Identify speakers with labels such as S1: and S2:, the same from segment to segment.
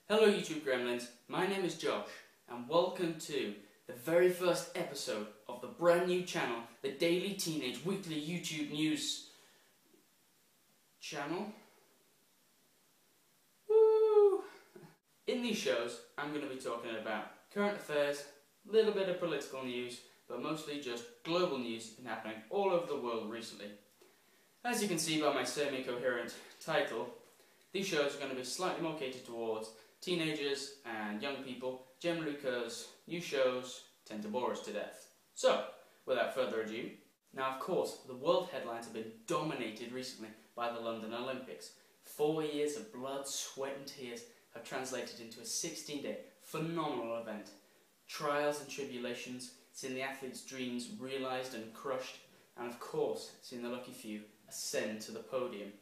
S1: Hello YouTube Gremlins, my name is Josh and welcome to the very first episode of the brand new channel, the Daily Teenage Weekly YouTube News channel. Woo! In these shows I'm going to be talking about current affairs, a little bit of political news, but mostly just global news that's been happening all over the world recently. As you can see by my semi-coherent title, these shows are going to be slightly more catered towards teenagers and young people, generally because new shows tend to bore us to death. So, without further ado, now of course the world headlines have been dominated recently by the London Olympics. 4 years of blood, sweat and tears have translated into a 16-day phenomenal event. Trials and tribulations, seeing the athletes' dreams realised and crushed, and of course seeing the lucky few ascend to the podium.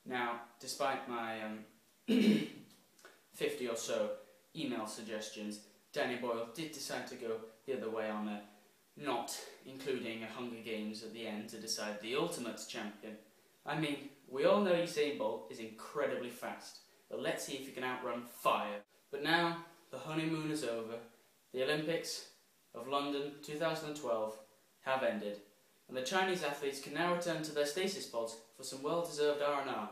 S1: Now, despite my 50 or so email suggestions, Danny Boyle did decide to go the other way on not including a Hunger Games at the end to decide the ultimate champion. I mean, we all know Usain Bolt is incredibly fast, but let's see if he can outrun fire. But now, the honeymoon is over. The Olympics of London 2012 have ended, and the Chinese athletes can now return to their stasis pods for some well-deserved R&R.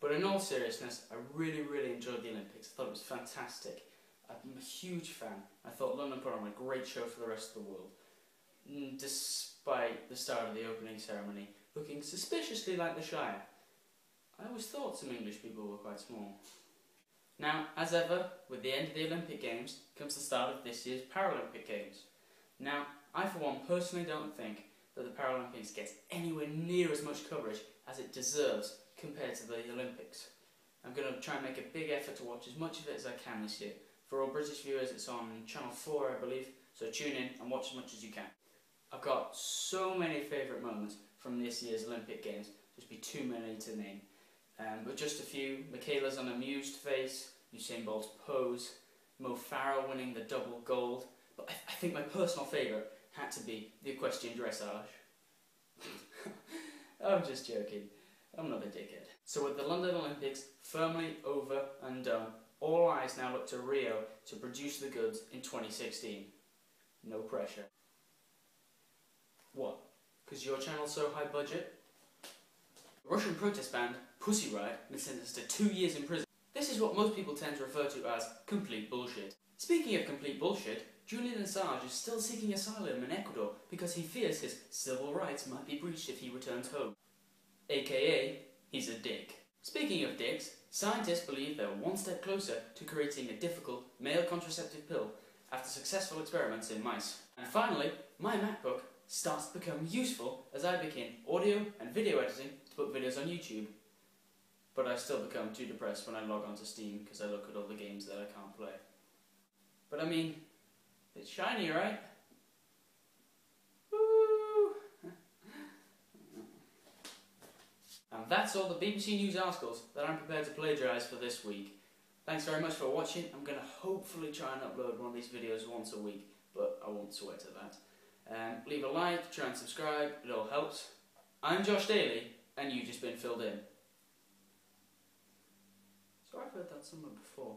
S1: But in all seriousness, I really enjoyed the Olympics. I thought it was fantastic. I'm a huge fan. I thought London put on a great show for the rest of the world. Despite the start of the opening ceremony looking suspiciously like the Shire. I always thought some English people were quite small. Now, as ever, with the end of the Olympic Games comes the start of this year's Paralympic Games. Now, I for one personally don't think that the Paralympics gets anywhere near as much coverage as it deserves compared to the Olympics. I'm going to try and make a big effort to watch as much of it as I can this year. For all British viewers, it's on Channel 4, I believe, so tune in and watch as much as you can. I've got so many favourite moments from this year's Olympic Games, just be too many to name. But just a few: Michaela's unamused face, Usain Bolt's pose, Mo Farah winning the double gold, but I think my personal favourite had to be the equestrian dressage. I'm just joking. I'm not a dickhead. So with the London Olympics firmly over and done, all eyes now look to Rio to produce the goods in 2016. No pressure. What? Because your channel's so high budget? The Russian protest band Pussy Riot been sentenced to 2 years in prison. This is what most people tend to refer to as complete bullshit. Speaking of complete bullshit, Julian Assange is still seeking asylum in Ecuador because he fears his civil rights might be breached if he returns home. AKA, he's a dick. Speaking of dicks, scientists believe they're one step closer to creating a difficult male contraceptive pill after successful experiments in mice. And finally, my MacBook starts to become useful as I begin audio and video editing to put videos on YouTube. But I still become too depressed when I log onto Steam because I look at all the games that I can't play. But I mean, it's shiny, right? And that's all the BBC News articles that I'm prepared to plagiarise for this week. Thanks very much for watching. I'm going to hopefully try and upload one of these videos once a week, but I won't sweat at that. Leave a like, try and subscribe, it all helps. I'm Josh Daly, and you've just been filled in. So I've heard that somewhere before.